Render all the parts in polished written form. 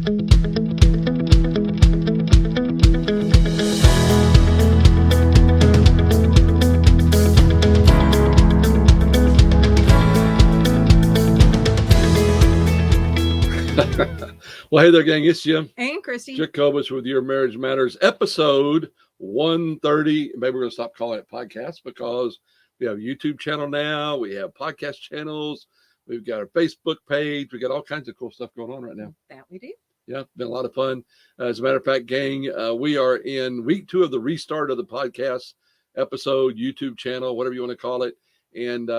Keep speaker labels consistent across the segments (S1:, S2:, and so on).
S1: Well, hey there, gang. It's Jim.
S2: And Christy.
S1: Jacobus with Your Marriage Matters, episode 130. Maybe we're going to stop calling it podcast because we have a YouTube channel now. We have podcast channels. We've got our Facebook page. We got all kinds of cool stuff going on right now.
S2: That we do.
S1: Yeah, it's been a lot of fun. As a matter of fact, gang, we are in week 2 of the restart of the podcast episode, YouTube channel, whatever you want to call it. And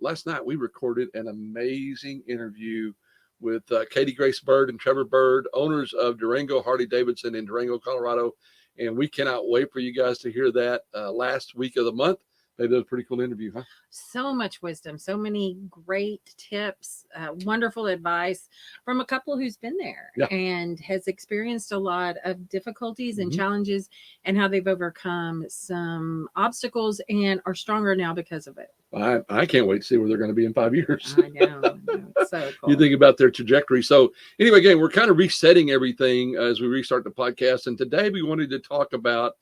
S1: last night we recorded an amazing interview with Katie Grace Bird and Trevor Bird, owners of Durango Harley-Davidson in Durango, Colorado. And we cannot wait for you guys to hear that last week of the month. They did a pretty cool interview, huh?
S2: So much wisdom, so many great tips, wonderful advice from a couple who's been there and has experienced a lot of difficulties and challenges and how they've overcome some obstacles and are stronger now because of it.
S1: I can't wait to see where they're going to be in 5 years.
S2: I know. It's so cool.
S1: You think about their trajectory. So anyway, again, we're kind of resetting everything as we restart the podcast. And today we wanted to talk about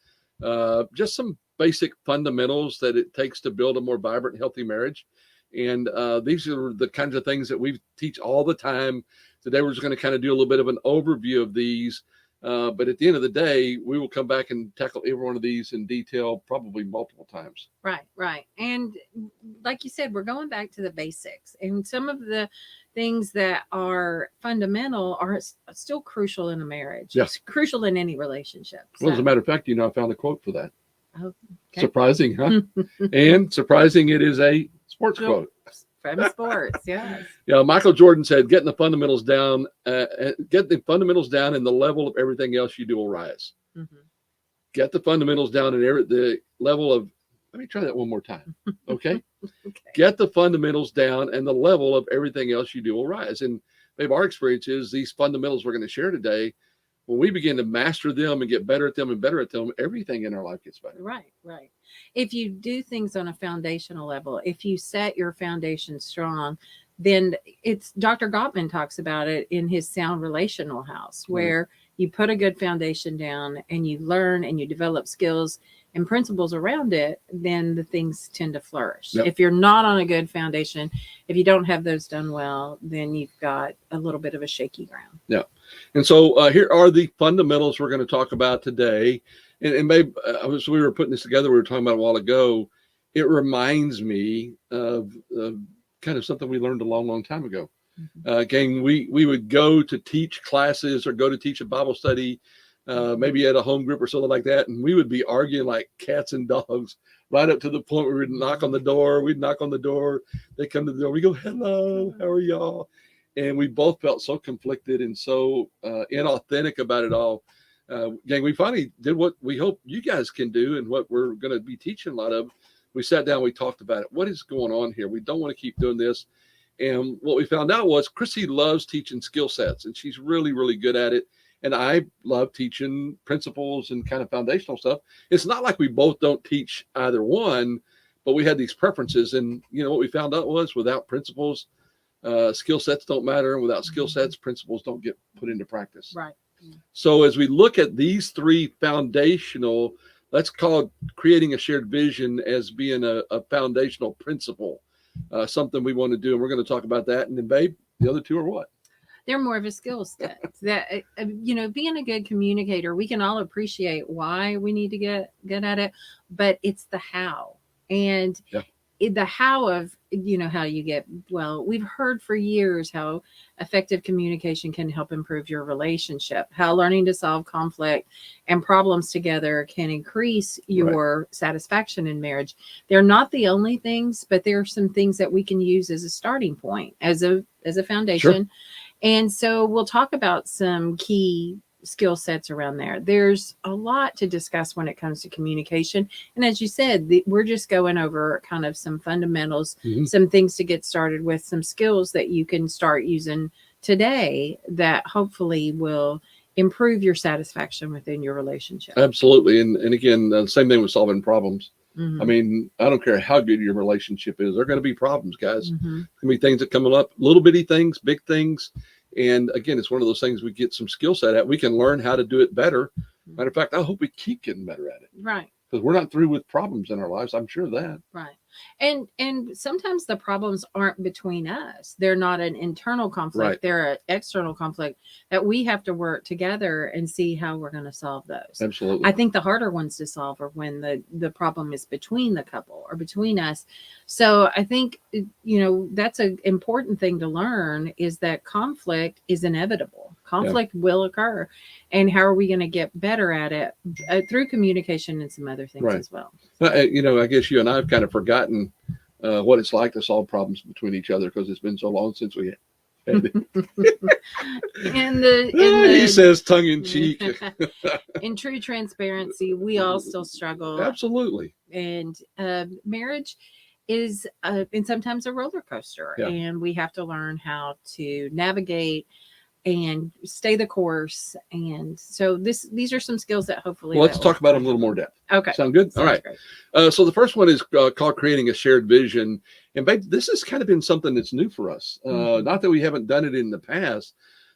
S1: just some basic fundamentals that it takes to build a more vibrant, healthy marriage. And these are the kinds of things that we teach all the time. Today, we're just going to kind of do a little bit of an overview of these. But at the end of the day, we will come back and tackle every one of these in detail, probably multiple times.
S2: Right. And like you said, we're going back to the basics. And some of the things that are fundamental are still crucial in a marriage.
S1: Yeah.
S2: It's crucial in any relationship. So.
S1: Well, as a matter of fact, I found a quote for that.
S2: Oh, okay.
S1: Surprising, huh? And surprising, it is a sports quote.
S2: From sports, yes.
S1: Yeah, Michael Jordan said, getting the fundamentals down, and the level of everything else you do will rise. Mm-hmm. Get the fundamentals down and the level of, let me try that one more time. Okay?
S2: Okay.
S1: Get the fundamentals down and the level of everything else you do will rise. And maybe our experience is these fundamentals we're going to share today, when we begin to master them and get better at them and better at them, everything in our life gets better.
S2: Right. If you do things on a foundational level, if you set your foundation strong, then it's Dr. Gottman talks about it in his Sound Relational House, where you put a good foundation down and you learn and you develop skills and principles around it, then the things tend to flourish. Yep. If you're not on a good foundation, if you don't have those done well, then you've got a little bit of a shaky ground.
S1: Yeah. And so here are the fundamentals we're going to talk about today. And maybe as we were putting this together, we were talking about a while ago, it reminds me of kind of something we learned a long, long time ago. Again, we would go to teach classes or go to teach a Bible study, maybe at a home group or something like that. And we would be arguing like cats and dogs right up to the point where we'd knock on the door. We'd knock on the door. They come to the door. We go, hello, how are y'all? And we both felt so conflicted and so inauthentic about it all. Gang, we finally did what we hope you guys can do and what we're going to be teaching a lot of. We sat down, we talked about it. What is going on here? We don't want to keep doing this. And what we found out was Chrissy loves teaching skill sets, and she's really, really good at it. And I love teaching principles and kind of foundational stuff. It's not like we both don't teach either one, but we had these preferences. And, what we found out was without principles, skill sets don't matter. And without skill sets, principles don't get put into practice.
S2: Right.
S1: So as we look at these 3 foundational, let's call it creating a shared vision as being a foundational principle, something we want to do. And we're going to talk about that. And then, babe, the other 2 are what?
S2: They're more of a skill set that, being a good communicator, we can all appreciate why we need to get at it, but it's the how. And the how of, how you get, we've heard for years how effective communication can help improve your relationship, how learning to solve conflict and problems together can increase your satisfaction in marriage. They're not the only things, but there are some things that we can use as a starting point, as a foundation. Sure. And so we'll talk about some key skill sets around there. There's a lot to discuss when it comes to communication. And as you said, we're just going over kind of some fundamentals, some things to get started with, some skills that you can start using today that hopefully will improve your satisfaction within your relationship.
S1: Absolutely. And again, the same thing with solving problems. I mean, I don't care how good your relationship is. There are going to be problems, guys. There's going to be things that come up, little bitty things, big things. And again, it's one of those things we get some skill set at. We can learn how to do it better. Matter of fact, I hope we keep getting better at it.
S2: Right.
S1: Because we're not through with problems in our lives. I'm sure of that.
S2: Right. And sometimes the problems aren't between us. They're not an internal conflict.
S1: Right.
S2: They're an external conflict that we have to work together and see how we're going to solve those.
S1: Absolutely.
S2: I think the harder ones to solve are when the problem is between the couple or between us. So I think, that's an important thing to learn, is that conflict is inevitable. Conflict will occur. And how are we going to get better at it? Through communication and some other things as well.
S1: I guess you and I have kind of forgotten what it's like to solve problems between each other, because it's been so long since we had it. He says tongue in cheek.
S2: In true transparency, we all still struggle.
S1: Absolutely.
S2: And marriage is and sometimes a roller coaster, and we have to learn how to navigate and stay the course. And so these are some skills that hopefully
S1: let's talk about them a little more depth.
S2: Okay.
S1: Sound good? All right. So the first one is called creating a shared vision. And babe, this has kind of been something that's new for us. Not that we haven't done it in the past,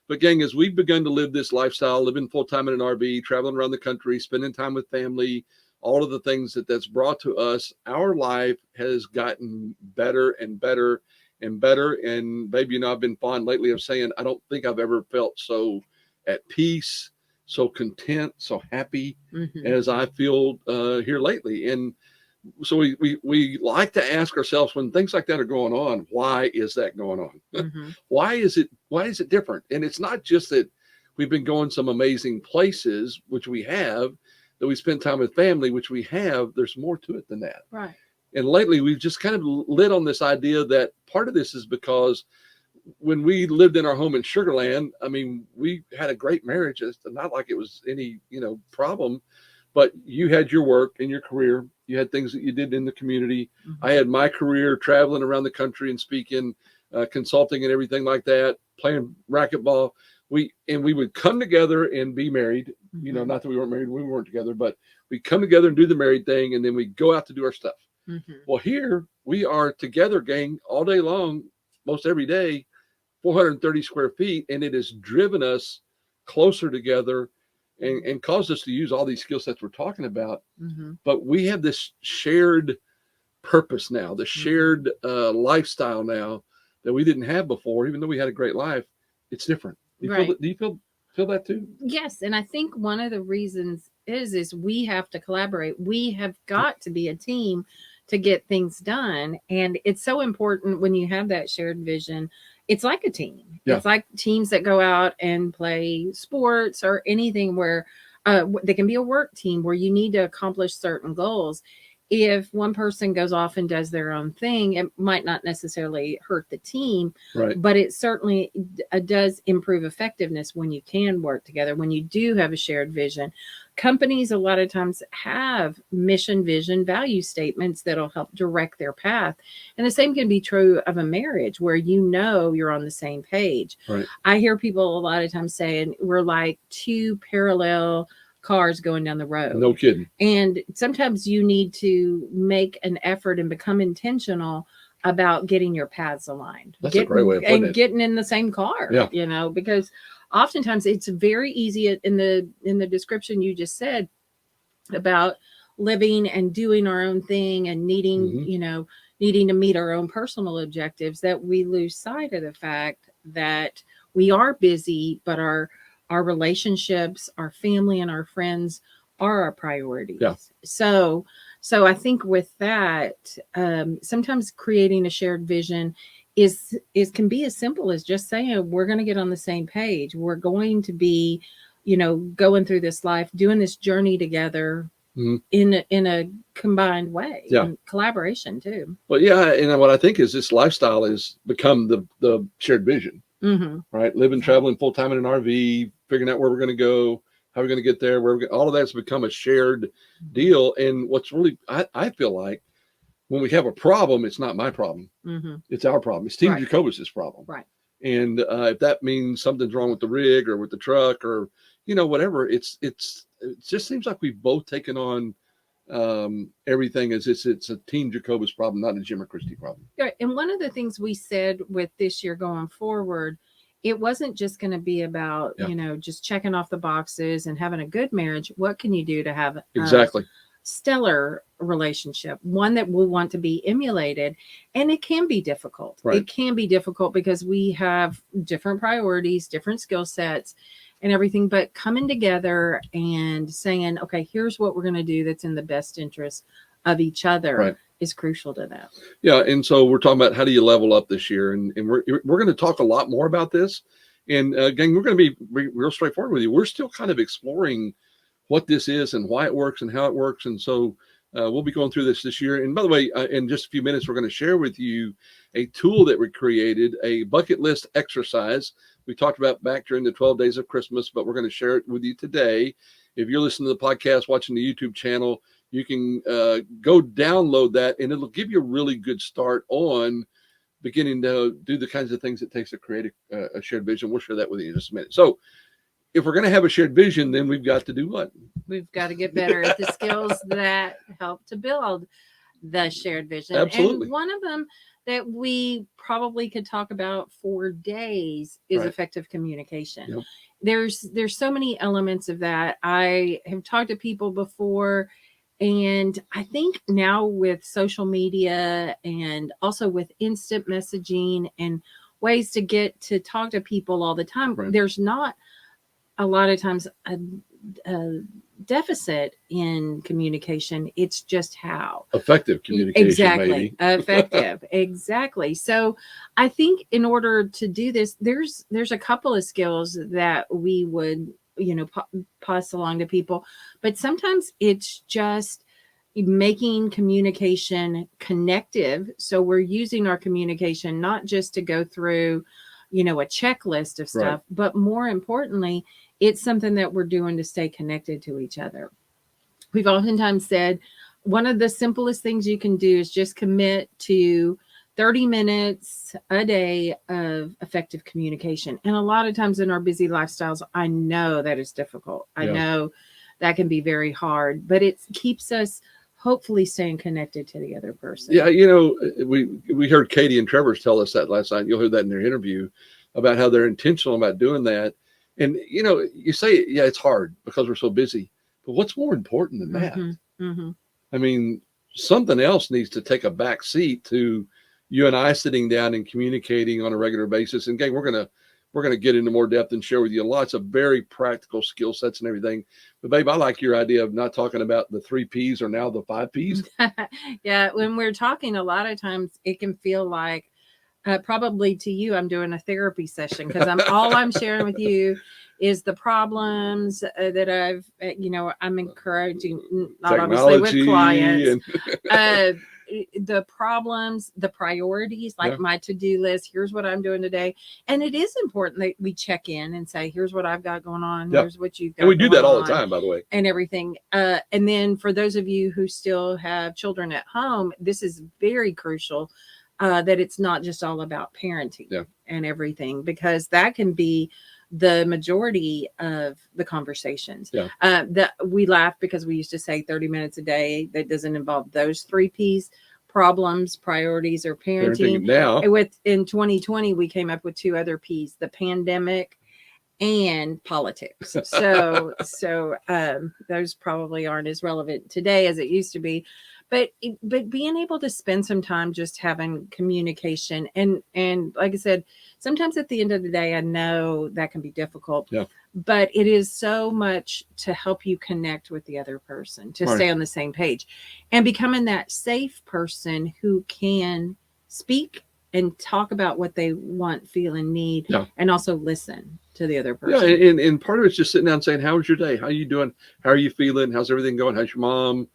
S1: but gang, as we've begun to live this lifestyle, living full-time in an RV, traveling around the country, spending time with family, all of the things that's brought to us, our life has gotten better and better and better. And baby, I've been fond lately of saying, I don't think I've ever felt so at peace, so content, so happy as I feel here lately. And so we like to ask ourselves, when things like that are going on, why is that going on? Why is it different? And it's not just that we've been going some amazing places, which we have, that we spend time with family, which we have. There's more to it than that.
S2: Right.
S1: And lately, we've just kind of lit on this idea that part of this is because when we lived in our home in Sugarland, I mean, we had a great marriage. It's not like it was any, problem, but you had your work and your career. You had things that you did in the community. I had my career traveling around the country and speaking, consulting and everything like that, playing racquetball. We would come together and be married, not that we weren't married, we weren't together, but we come together and do the married thing. And then we go out to do our stuff. Well, here we are together, gang, all day long, most every day, 430 square feet. And it has driven us closer together and caused us to use all these skill sets we're talking about. But we have this shared purpose now, the shared lifestyle now that we didn't have before. Even though we had a great life, it's different. Do you feel that too?
S2: Yes. And I think one of the reasons is we have to collaborate. We have got to be a team to get things done. And it's so important when you have that shared vision. It's like a team. It's like teams that go out and play sports or anything where they can be a work team where you need to accomplish certain goals. If one person goes off and does their own thing, it might not necessarily hurt the team, but it certainly does improve effectiveness when you can work together, when you do have a shared vision. Companies a lot of times have mission, vision, value statements that'll help direct their path. And the same can be true of a marriage where you're on the same page. I hear people a lot of times saying we're like two parallel cars going down the road.
S1: No kidding.
S2: And sometimes you need to make an effort and become intentional about getting your paths aligned.
S1: That's a great way of putting it.
S2: And getting in the same car, because oftentimes it's very easy in the description you just said about living and doing our own thing and needing to meet our own personal objectives, that we lose sight of the fact that we are busy, but our relationships, our family and our friends are our priorities. So I think with that, sometimes creating a shared vision can be as simple as just saying, we're going to get on the same page. We're going to be, going through this life, doing this journey together in a combined way, and collaboration too.
S1: Well, and what I think is this lifestyle has become the shared vision. Right? Living, traveling full time in an RV, figuring out where we're going to go, how we're going to get there, all of that's become a shared deal. And what's really, I feel like when we have a problem, it's not my problem. It's our problem. It's Team Jacobus's problem.
S2: Right.
S1: And if that means something's wrong with the rig or with the truck or, whatever, it just seems like we've both taken on everything as it's a Team Jacobus problem, not a Jim or Christie problem.
S2: Right. And one of the things we said with this year going forward it wasn't just going to be about,
S1: Yeah.
S2: just checking off the boxes and having a good marriage. What can you do to have
S1: Exactly.
S2: stellar relationship, one that will want to be emulated? And it can be difficult.
S1: Right.
S2: It can be difficult because we have different priorities, different skill sets and everything, but coming together and saying, okay, here's what we're going to do that's in the best interest of each other.
S1: Right.
S2: Is crucial to that.
S1: Yeah, and so we're talking about how do you level up this year, and we're going to talk a lot more about this. And again, we're going to be real straightforward with you. We're still kind of exploring what this is and why it works and how it works, and so we'll be going through this year. And by the way, in just a few minutes, we're going to share with you a tool that we created, a bucket list exercise. We talked about back during the 12 days of Christmas, but we're going to share it with you today. If you're listening to the podcast, watching the YouTube channel, you can go download that, and it'll give you a really good start on beginning to do the kinds of things it takes to create a shared vision. We'll share that with you in just a minute. So if we're going to have a shared vision, then we've got to do what?
S2: We've got to get better at the skills that help to build the shared vision.
S1: Absolutely.
S2: And one of them that we probably could talk about for days is
S1: Right.
S2: effective communication.
S1: Yep.
S2: There's so many elements of that. I have talked to people before, and I think now with social media and also with instant messaging and ways to get to talk to people all the time,
S1: Right.
S2: there's not a lot of times a deficit in communication. It's just how
S1: Effective communication.
S2: exactly
S1: Maybe.
S2: effective. Exactly. So I think in order to do this, there's a couple of skills that we would pass along to people, but sometimes it's just making communication connective. So we're using our communication not just to go through a checklist of stuff,
S1: Right.
S2: but more importantly, it's something that we're doing to stay connected to each other. We've oftentimes said one of the simplest things you can do is just commit to 30 minutes a day of effective communication. And a lot of times in our busy lifestyles, I know that is difficult. I know that can be very hard, but it keeps us hopefully staying connected to the other person.
S1: Yeah, we heard Katie and Trevor's tell us that last night. You'll hear that in their interview about how they're intentional about doing that. And, you say, yeah, it's hard because we're so busy. But what's more important than that?
S2: Mm-hmm. Mm-hmm.
S1: I mean, something else needs to take a back seat to you and I sitting down and communicating on a regular basis. And gang, we're gonna get into more depth and share with you lots of very practical skill sets and everything. But babe, I like your idea of not talking about the 3 P's or now the 5 P's.
S2: Yeah, when we're talking, a lot of times it can feel like probably to you, I'm doing a therapy session because I'm sharing with you is the problems that I'm encouraging, not obviously with clients, the problems, the priorities, like my to-do list. Here's what I'm doing today. And it is important that we check in and say, here's what I've got going on. Here's what you've got.
S1: And we do that all the time, by the way.
S2: And everything. And then for those of you who still have children at home, this is very crucial. That it's not just all about parenting and everything, because that can be the majority of the conversations. That we laugh because we used to say 30 minutes a day. That doesn't involve those 3 P's: problems, priorities, or parenting.
S1: Now,
S2: in 2020, we came up with 2 other P's: the pandemic and politics. So those probably aren't as relevant today as it used to be. But being able to spend some time just having communication and like I said, sometimes at the end of the day, I know that can be difficult, but it is so much to help you connect with the other person, to stay on the same page, and becoming that safe person who can speak and talk about what they want, feel, and need, and also listen to the other person.
S1: Yeah, and part of it's just sitting down and saying, how was your day? How are you doing? How are you feeling? How's everything going? How's your mom?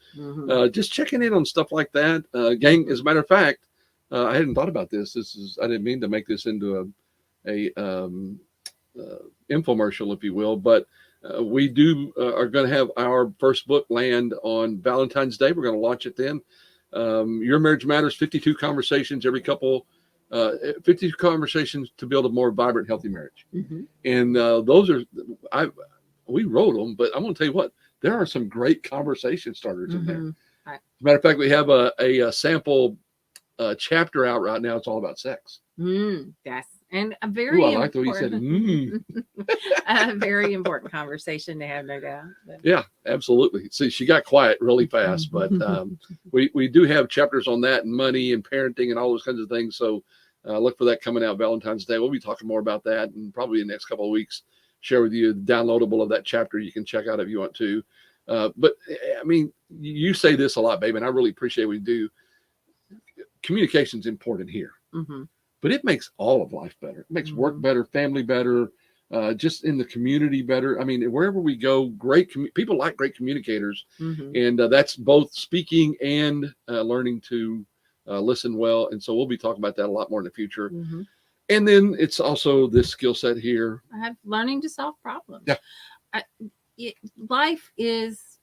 S1: Just checking in on stuff like that. Gang, as a matter of fact, I hadn't thought about this. I didn't mean to make this into a infomercial, if you will, but we are going to have our first book land on Valentine's Day. We're going to launch it then. Your Marriage Matters, 52 conversations every couple. 52 conversations to build a more vibrant, healthy marriage. And those are, we wrote them, but I'm going to tell you what, there are some great conversation starters in there. As a matter of fact, we have a sample chapter out right now. It's all about sex.
S2: Yes. And a
S1: Ooh,
S2: very
S1: I like the way you said,
S2: important, a very important conversation to have, no doubt. But.
S1: Yeah, absolutely. See, she got quiet really fast, but we do have chapters on that and money and parenting and all those kinds of things. So look for that coming out Valentine's Day. We'll be talking more about that, and probably in the next couple of weeks share with you the downloadable of that chapter you can check out if you want to. But I mean, you say this a lot, babe, and I really appreciate what you do. Communication is important here, but it makes all of life better. It makes work better, family better, just in the community better. I mean, wherever we go, people like great communicators, and that's both speaking and learning to listen well. And so we'll be talking about that a lot more in the future. And then it's also this skill set here.
S2: I have learning to solve problems.
S1: Yeah.
S2: Life is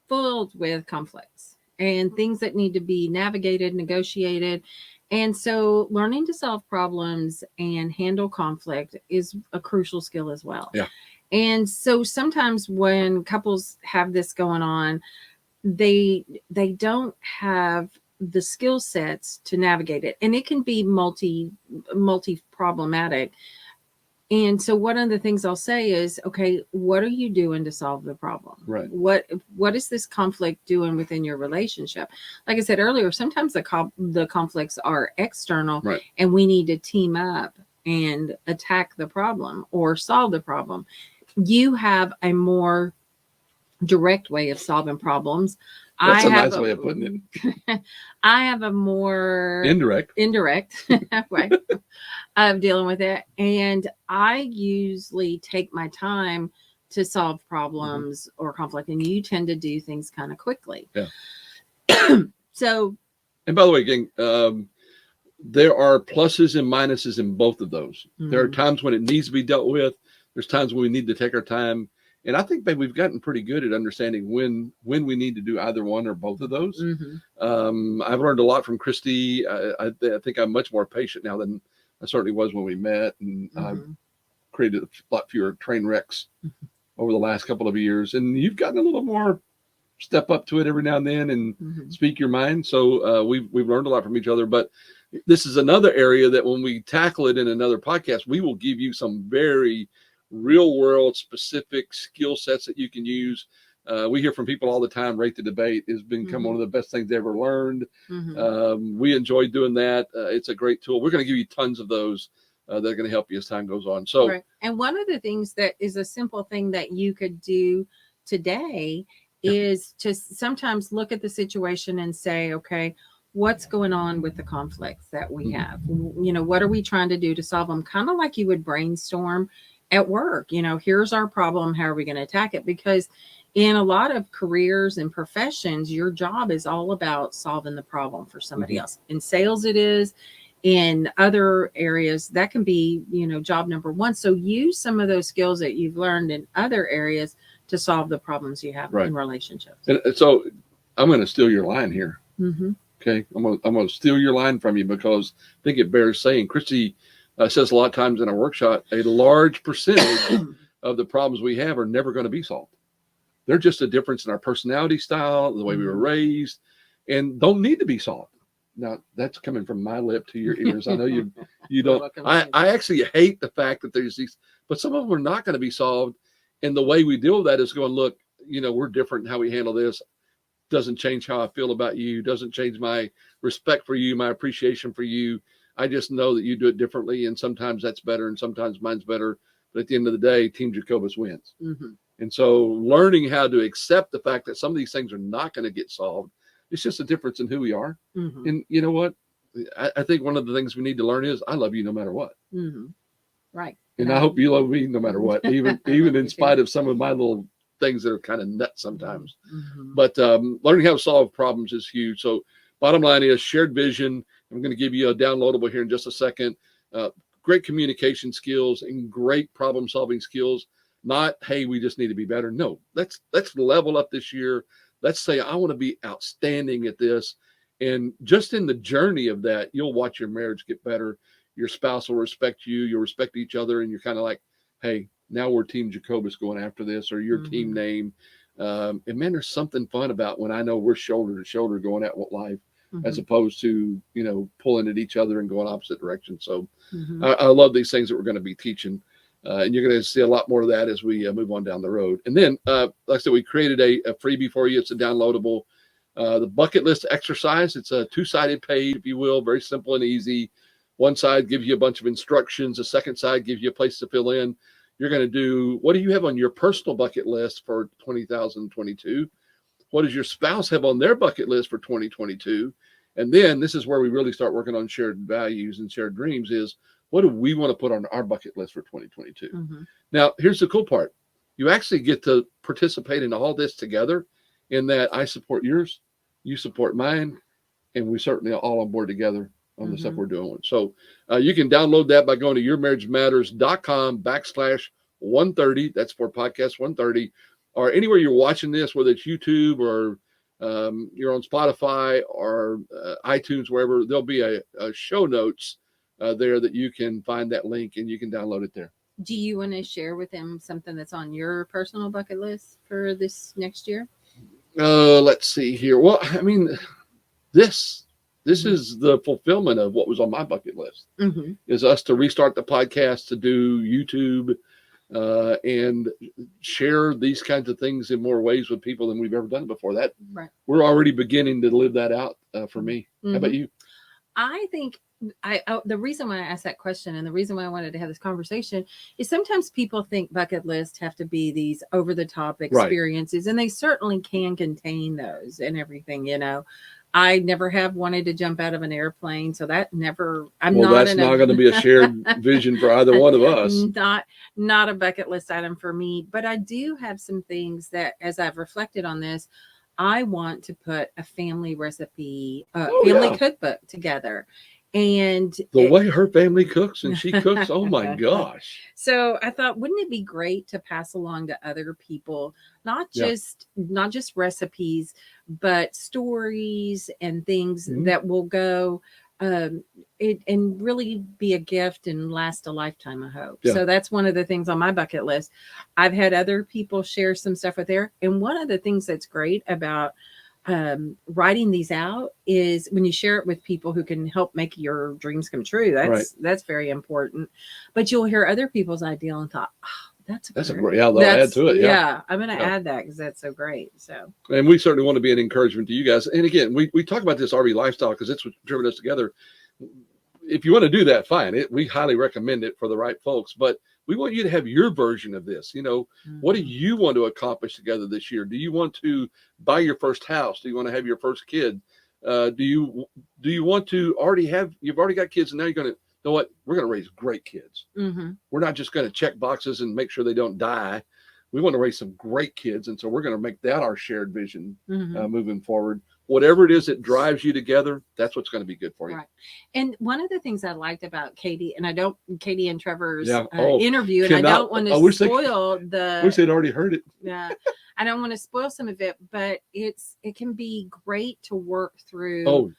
S2: filled with conflicts and things that need to be navigated, negotiated. And so learning to solve problems and handle conflict is a crucial skill as well.
S1: Yeah.
S2: And so sometimes when couples have this going on, they don't have the skill sets to navigate it. And it can be multi problematic. And so one of the things I'll say is, okay, what are you doing to solve the problem?
S1: Right.
S2: What is this conflict doing within your relationship? Like I said earlier, sometimes the conflicts are external,
S1: Right.
S2: and we need to team up and attack the problem or solve the problem. You have a more direct way of solving problems.
S1: That's a nice way of putting
S2: it. I have a more
S1: indirect
S2: way of dealing with it. And I usually take my time to solve problems or conflict, and you tend to do things kind of quickly.
S1: Yeah.
S2: So,
S1: and by the way, gang, there are pluses and minuses in both of those. There are times when it needs to be dealt with. There's times when we need to take our time. And I think, babe, we've gotten pretty good at understanding when we need to do either one or both of those. I've learned a lot from Christy. I think I'm much more patient now than I certainly was when we met. And I've created a lot fewer train wrecks over the last couple of years. And you've gotten a little more step up to it every now and then and speak your mind. So we've learned a lot from each other. But this is another area that when we tackle it in another podcast, we will give you some very real world specific skill sets that you can use. We hear from people all the time. Rate the Debate has become one of the best things they ever learned. We enjoy doing that. It's a great tool. We're going to give you tons of those that are going to help you as time goes on. So,
S2: right. And one of the things that is a simple thing that you could do today is to sometimes look at the situation and say, okay, what's going on with the conflicts that we have? You know, what are we trying to do to solve them? Kind of like you would brainstorm at work. You know, here's our problem. How are we going to attack it? Because in a lot of careers and professions, your job is all about solving the problem for somebody else. In sales, it is. In other areas, that can be, you know, job number one. So use some of those skills that you've learned in other areas to solve the problems you have in relationships.
S1: And so I'm going to steal your line here. Okay. I'm going to steal your line from you because I think it bears saying. Christy says a lot of times in our workshop, a large percentage of the problems we have are never going to be solved. They're just a difference in our personality style, the way we were raised, and don't need to be solved. Now, that's coming from my lip to your ears. I know you don't. I actually hate the fact that there's these, but some of them are not going to be solved. And the way we deal with that is going, look, you know, we're different in how we handle this. Doesn't change how I feel about you. Doesn't change my respect for you, my appreciation for you. I just know that you do it differently, and sometimes that's better, and sometimes mine's better. But at the end of the day, Team Jacobus wins. And so learning how to accept the fact that some of these things are not going to get solved, it's just a difference in who we are. And you know what? I think one of the things we need to learn is I love you no matter what.
S2: Right.
S1: And I hope you love me no matter what, even in spite of some of my little things that are kind of nuts sometimes. But learning how to solve problems is huge. So bottom line is shared vision. I'm going to give you a downloadable here in just a second. Great communication skills and great problem solving skills. Not, hey, we just need to be better. No, let's level up this year. Let's say I want to be outstanding at this. And just in the journey of that, you'll watch your marriage get better. Your spouse will respect you. You'll respect each other. And you're kind of like, hey, now we're Team Jacobus going after this, or your team name. And man, there's something fun about when I know we're shoulder to shoulder going at what life. as opposed to, pulling at each other and going opposite directions. So
S2: Mm-hmm.
S1: I love these things that we're going to be teaching. And you're going to see a lot more of that as we move on down the road. And then, like I said, we created a freebie for you. It's a downloadable, the bucket list exercise. It's a 2-sided page, if you will, very simple and easy. One side gives you a bunch of instructions. The second side gives you a place to fill in. You're going to do, what do you have on your personal bucket list for 2022? What does your spouse have on their bucket list for 2022? And then this is where we really start working on shared values and shared dreams is, what do we want to put on our bucket list for 2022?
S2: Mm-hmm.
S1: Now, here's the cool part. You actually get to participate in all this together in that I support yours, you support mine, and we certainly are all on board together on the stuff we're doing. So you can download that by going to yourmarriagematters.com/130. That's for podcast 130. Or anywhere you're watching this, whether it's YouTube or you're on Spotify or iTunes, wherever, there'll be a show notes there that you can find that link and you can download it there.
S2: Do you want to share with them something that's on your personal bucket list for this next year?
S1: Let's see here. Well, I mean, this is the fulfillment of what was on my bucket list. Is us to restart the podcast, to do YouTube, and share these kinds of things in more ways with people than we've ever done before. That we're already beginning to live that out for me. How about you?
S2: I think the reason why I asked that question and the reason why I wanted to have this conversation is sometimes people think bucket lists have to be these over the top experiences, and they certainly can contain those and everything, I never have wanted to jump out of an airplane, so that never.
S1: That's not going to be a shared vision for either one of us.
S2: Not a bucket list item for me, but I do have some things that, as I've reflected on this, I want to put a family recipe, family cookbook together. And
S1: the way her family cooks and she cooks, oh my gosh.
S2: So I thought, wouldn't it be great to pass along to other people, not just recipes, but stories and things that will go and really be a gift and last a lifetime, I hope. So that's one of the things on my bucket list. I've had other people share some stuff with there. And one of the things that's great about writing these out is when you share it with people who can help make your dreams come true. That's very important. But you'll hear other people's idea and thought, that's a great,
S1: they'll add to it.
S2: Yeah, I'm going to add that because that's so great. So,
S1: and we certainly want to be an encouragement to you guys. And again, we talk about this RV lifestyle because it's what's driven us together. If you want to do that, fine. We highly recommend it for the right folks. But we want you to have your version of this. What do you want to accomplish together this year? Do you want to buy your first house? Do you want to have your first kid? Do you want to you've already got kids and now you're going to, know what? We're going to raise great kids. We're not just going to check boxes and make sure they don't die. We want to raise some great kids. And so we're going to make that our shared vision moving forward. Whatever it is that drives you together, that's what's going to be good for you.
S2: Right. And one of the things I liked about Katie and Trevor's interview, and I don't want to spoil
S1: I wish they'd already heard it.
S2: Yeah. I don't want to spoil some of it, but it can be great to work through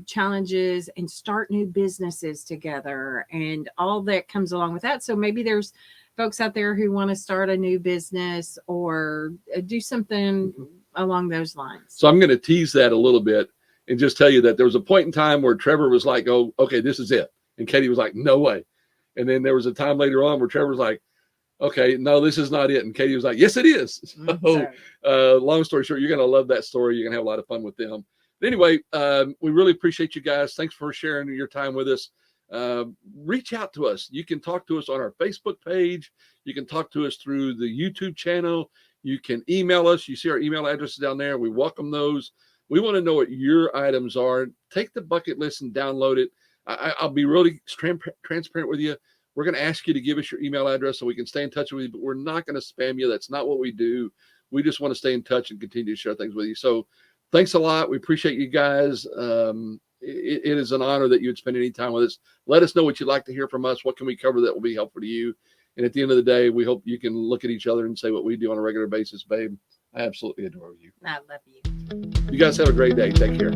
S2: challenges and start new businesses together and all that comes along with that. So maybe there's folks out there who want to start a new business or do something along those lines.
S1: So I'm going to tease that a little bit and just tell you that there was a point in time where Trevor was like, oh, okay, this is it. And Katie was like, no way. And then there was a time later on where Trevor was like, okay, no, this is not it. And Katie was like, yes, it is. So long story short, you're going to love that story. You're going to have a lot of fun with them. But anyway, we really appreciate you guys. Thanks for sharing your time with us. Reach out to us. You can talk to us on our Facebook page. You can talk to us through the YouTube channel. You can email us. You see our email addresses down there. We welcome those. We want to know what your items are. Take the bucket list and download it. I'll be really transparent with you. We're going to ask you to give us your email address so we can stay in touch with you, but we're not going to spam you. That's not what we do. We just want to stay in touch and continue to share things with you. So thanks a lot. We appreciate you guys. It is an honor that you would spend any time with us. Let us know what you'd like to hear from us. What can we cover that will be helpful to you? And at the end of the day, we hope you can look at each other and say what we do on a regular basis. Babe, I absolutely adore you.
S2: I love you.
S1: You guys have a great day. Take care.